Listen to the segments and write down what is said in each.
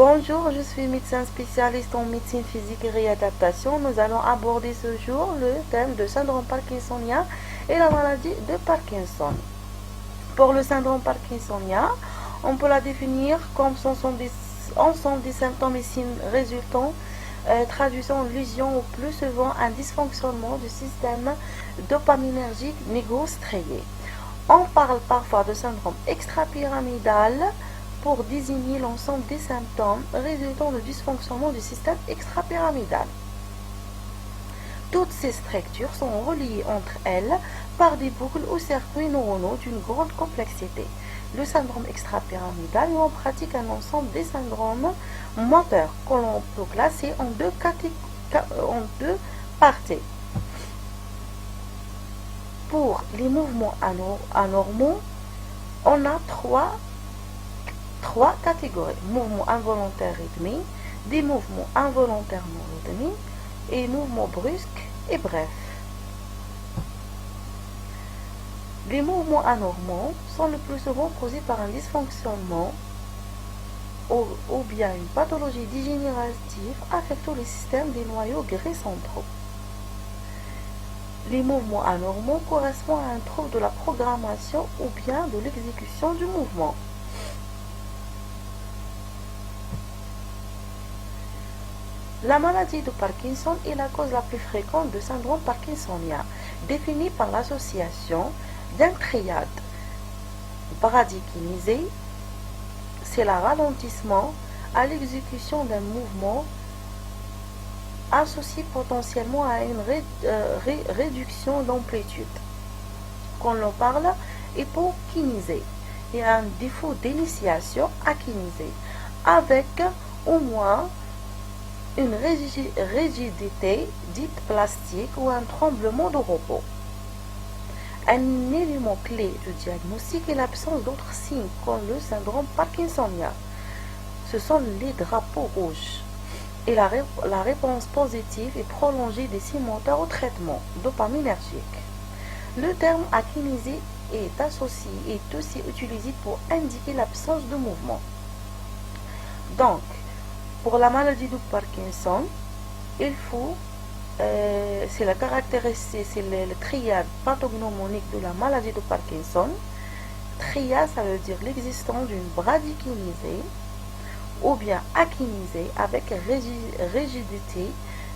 Bonjour, je suis médecin spécialiste en médecine physique et réadaptation. Nous allons aborder ce jour le thème de syndrome parkinsonien et la maladie de Parkinson. Pour le syndrome parkinsonien, on peut la définir comme ensemble des symptômes et signes résultant traduisant une lésion ou plus souvent un dysfonctionnement du système dopaminergique négostrié. On parle parfois de syndrome extrapyramidal pour désigner l'ensemble des symptômes résultant du dysfonctionnement du système extrapyramidal. Toutes ces structures sont reliées entre elles par des boucles ou circuits neuronaux d'une grande complexité. Le syndrome extrapyramidal met en pratique un ensemble des syndromes moteurs que l'on peut classer en deux parties. Pour les mouvements anormaux, on a trois catégories: mouvements involontaires rythmés, des mouvements involontairement rythmés et mouvements brusques et brefs. Les mouvements anormaux sont le plus souvent causés par un dysfonctionnement ou bien une pathologie dégénérative affectant le système des noyaux gris centraux. Les mouvements anormaux correspondent à un trouble de la programmation ou bien de l'exécution du mouvement. La maladie de Parkinson est la cause la plus fréquente de syndrome parkinsonien, définie par l'association d'un triade. Bradykinésie, c'est le ralentissement à l'exécution d'un mouvement associé potentiellement à une réduction d'amplitude. Quand l'on parle hypokinésie, et un défaut d'initiation à kinésie, avec au moins une rigidité dite plastique ou un tremblement de repos. Un élément clé du diagnostic est l'absence d'autres signes comme le syndrome parkinsonien. Ce sont les drapeaux rouges et la réponse positive et prolongée des signes moteurs au traitement dopaminergique. Le terme akinésie est aussi utilisé pour indiquer l'absence de mouvement. Donc, pour la maladie de Parkinson, il faut, c'est la caractéristique, c'est le triade pathognomonique de la maladie de Parkinson. Triade, ça veut dire l'existence d'une bradykinésie ou bien akinésie avec rigidité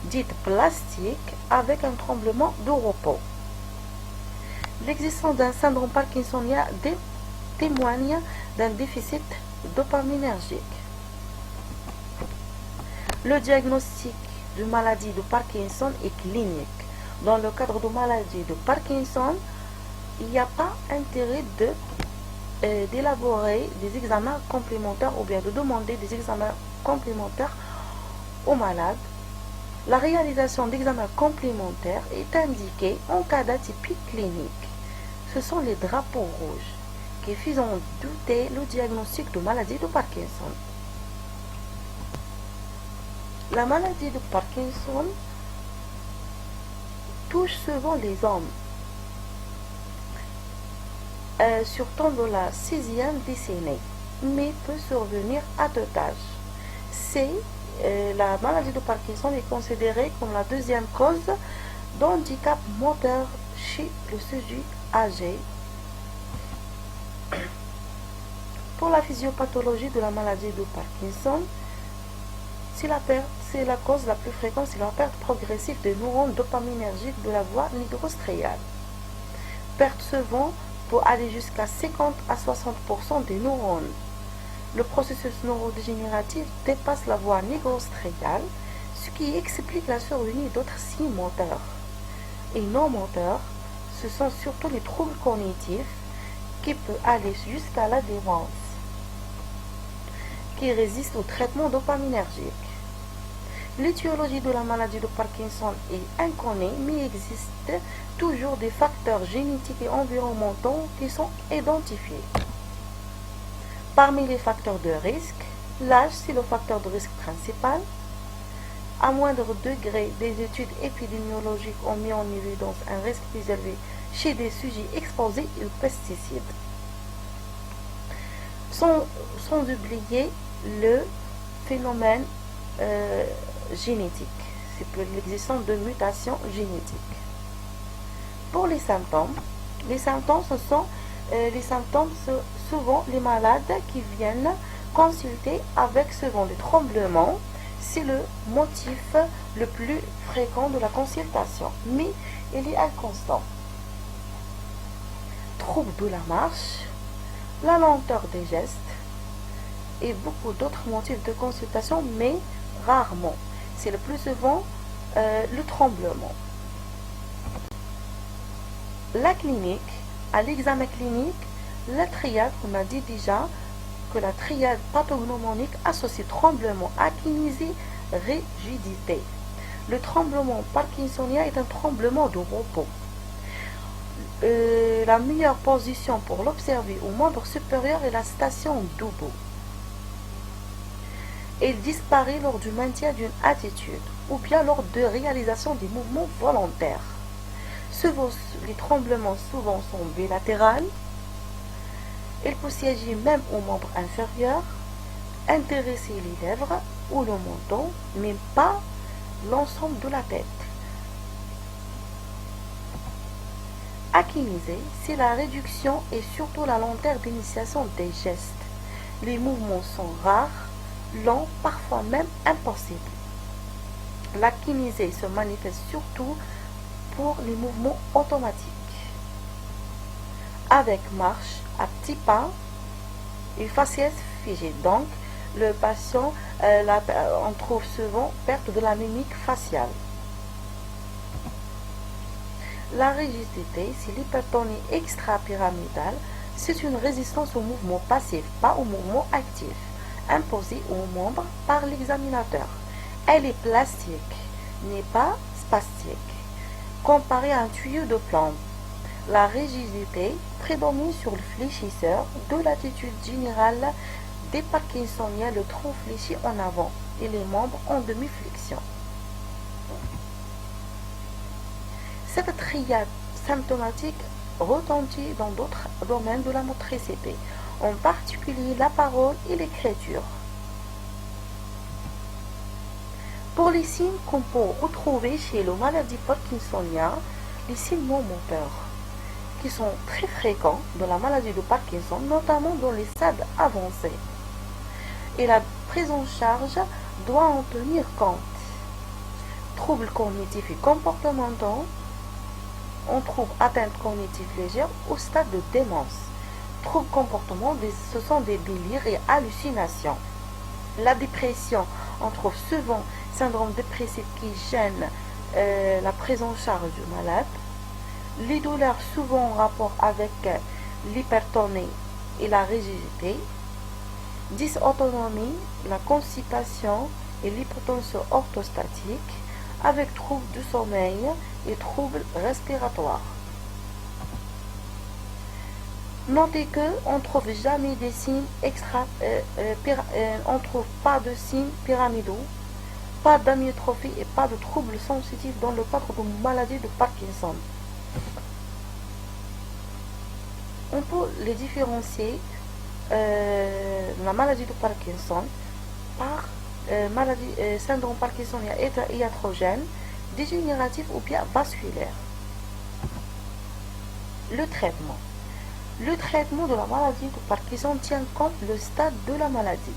dite plastique avec un tremblement de repos. L'existence d'un syndrome parkinsonien témoigne d'un déficit dopaminergique. Le diagnostic de maladie de Parkinson est clinique. Dans le cadre de maladie de Parkinson, il n'y a pas intérêt d'élaborer des examens complémentaires ou bien de demander des examens complémentaires aux malades. La réalisation d'examens complémentaires est indiquée en cas d'atypie clinique. Ce sont les drapeaux rouges qui font douter le diagnostic de maladie de Parkinson. La maladie de Parkinson touche souvent les hommes, surtout dans la 6e décennie, mais peut survenir à tout âge. La maladie de Parkinson est considérée comme la deuxième cause d'handicap moteur chez le sujet âgé. Pour la physiopathologie de la maladie de Parkinson, c'est la cause la plus fréquente, c'est la perte progressive des neurones dopaminergiques de la voie nigrostriale. Perte souvent peut aller jusqu'à 50 à 60% des neurones. Le processus neurodégénératif dépasse la voie nigrostriale, ce qui explique la survenue d'autres signes moteurs. Et non moteurs, ce sont surtout les troubles cognitifs qui peuvent aller jusqu'à la démence, qui résistent au traitement dopaminergique. L'étiologie de la maladie de Parkinson est inconnue, mais il existe toujours des facteurs génétiques et environnementaux qui sont identifiés. Parmi les facteurs de risque, l'âge, c'est le facteur de risque principal. À moindre degré, des études épidémiologiques ont mis en évidence un risque plus élevé chez des sujets exposés aux pesticides. Sans oublier phénomène génétique. C'est pour l'existence de mutations génétiques. Pour les symptômes ce sont souvent les malades qui viennent consulter avec souvent des tremblements. C'est le motif le plus fréquent de la consultation, mais il est inconstant. Troubles de la marche, la lenteur des gestes et beaucoup d'autres motifs de consultation, mais rarement. C'est le plus souvent le tremblement. La clinique, à l'examen clinique, la triade, on a dit déjà que la triade pathognomonique associe tremblement, akinésie, rigidité. Le tremblement parkinsonien est un tremblement de repos. La meilleure position pour l'observer au membre supérieur est la station debout. Il disparaît lors du maintien d'une attitude ou bien lors de réalisation des mouvements volontaires. Les tremblements souvent sont bilatérales. Il peut s'agir même aux membres inférieurs, intéresser les lèvres ou le menton, mais pas l'ensemble de la tête. Akinésie, c'est la réduction et surtout la lenteur d'initiation des gestes. Les mouvements sont rares, lents, parfois même impossibles. L'akinésie se manifeste surtout pour les mouvements automatiques, avec marche à petits pas et faciès figés. Donc, le patient, on trouve souvent perte de la mimique faciale. La rigidité, c'est l'hypertonie extra-pyramidale. C'est une résistance au mouvement passif, pas au mouvement actif, imposée aux membres par l'examinateur. Elle est plastique, n'est pas spastique, comparée à un tuyau de plomb. La rigidité prédomine sur le fléchisseur de l'attitude générale des parkinsoniens, le tronc fléchi en avant et les membres en demi-flexion. Cette triade symptomatique retentit dans d'autres domaines de la motricité, en particulier la parole et l'écriture. Pour les signes qu'on peut retrouver chez le maladie parkinsonien, les signes non moteurs, qui sont très fréquents dans la maladie de Parkinson, notamment dans les stades avancés. Et la prise en charge doit en tenir compte. Troubles cognitifs et comportementaux, on trouve atteinte cognitive légère au stade de démence. Troubles comportementaux, ce sont des délires et hallucinations. La dépression, on trouve souvent syndrome dépressif qui gêne la prise en charge du malade. Les douleurs souvent en rapport avec l'hypertonie et la rigidité. Dysautonomie, la constipation et l'hypotension orthostatique, avec troubles du sommeil et troubles respiratoires. Notez qu'on ne trouve jamais des signes on ne trouve pas de signes pyramidaux, pas d'amyotrophie et pas de troubles sensitifs dans le cadre de maladie de Parkinson. On peut les différencier la maladie de Parkinson par syndrome parkinsonien iatrogène, dégénératif ou bien vasculaire. Le traitement. Le traitement de la maladie de Parkinson tient compte du stade de la maladie.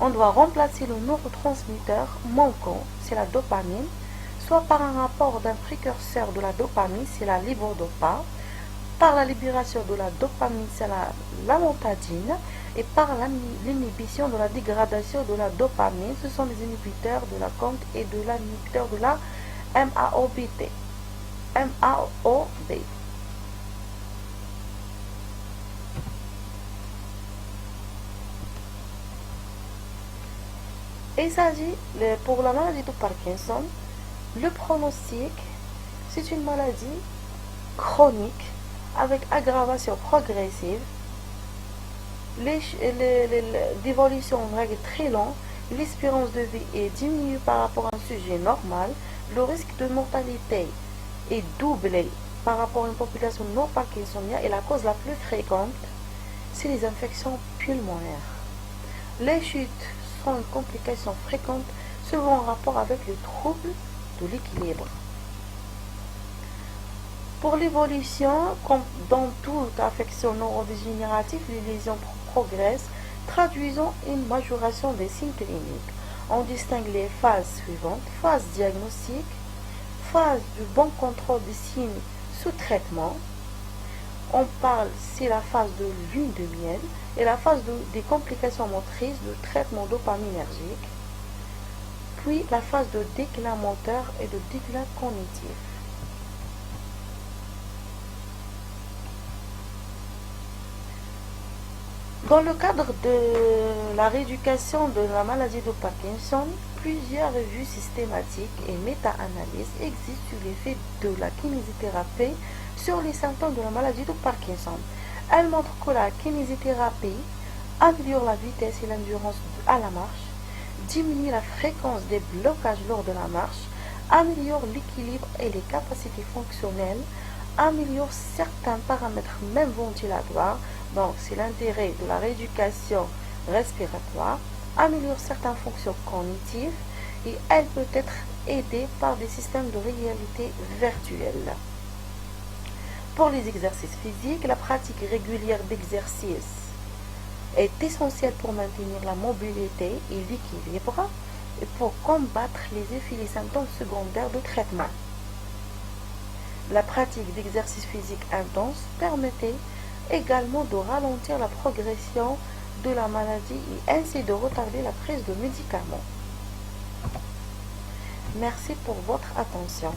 On doit remplacer le neurotransmetteur manquant, c'est la dopamine, soit par un rapport d'un précurseur de la dopamine, c'est la levodopa, par la libération de la dopamine, c'est la lamotadine, et par l'inhibition de la dégradation de la dopamine, ce sont les inhibiteurs de la COMT et de l'inhibiteur de la MAOB. Il s'agit, pour la maladie de Parkinson, le pronostic, c'est une maladie chronique avec aggravation progressive, l'évolution en règle très lente, l'espérance de vie est diminuée par rapport à un sujet normal, le risque de mortalité est doublé par rapport à une population non parkinsonienne et la cause la plus fréquente, c'est les infections pulmonaires. Les chutes sont une complication fréquente, souvent en rapport avec les troubles de l'équilibre. Pour l'évolution, comme dans toute affection neurodégénérative, les lésions progressent, traduisant une majoration des signes cliniques. On distingue les phases suivantes: phase diagnostique, phase du bon contrôle des signes sous traitement. On parle, c'est la phase de lune de miel, et la phase des complications motrices de traitement dopaminergique, puis la phase de déclin moteur et de déclin cognitif. Dans le cadre de la rééducation de la maladie de Parkinson, plusieurs revues systématiques et méta-analyses existent sur l'effet de la kinésithérapie sur les symptômes de la maladie de Parkinson. Elles montrent que la kinésithérapie améliore la vitesse et l'endurance à la marche, diminue la fréquence des blocages lors de la marche, améliore l'équilibre et les capacités fonctionnelles, améliore certains paramètres même ventilatoires, donc c'est l'intérêt de la rééducation respiratoire, améliore certaines fonctions cognitives et elle peut être aidée par des systèmes de réalité virtuelle. Pour les exercices physiques, la pratique régulière d'exercices est essentielle pour maintenir la mobilité et l'équilibre et pour combattre les effets et les symptômes secondaires de traitement. La pratique d'exercices physiques intenses permettait également de ralentir la progression de la maladie et ainsi de retarder la prise de médicaments. Merci pour votre attention.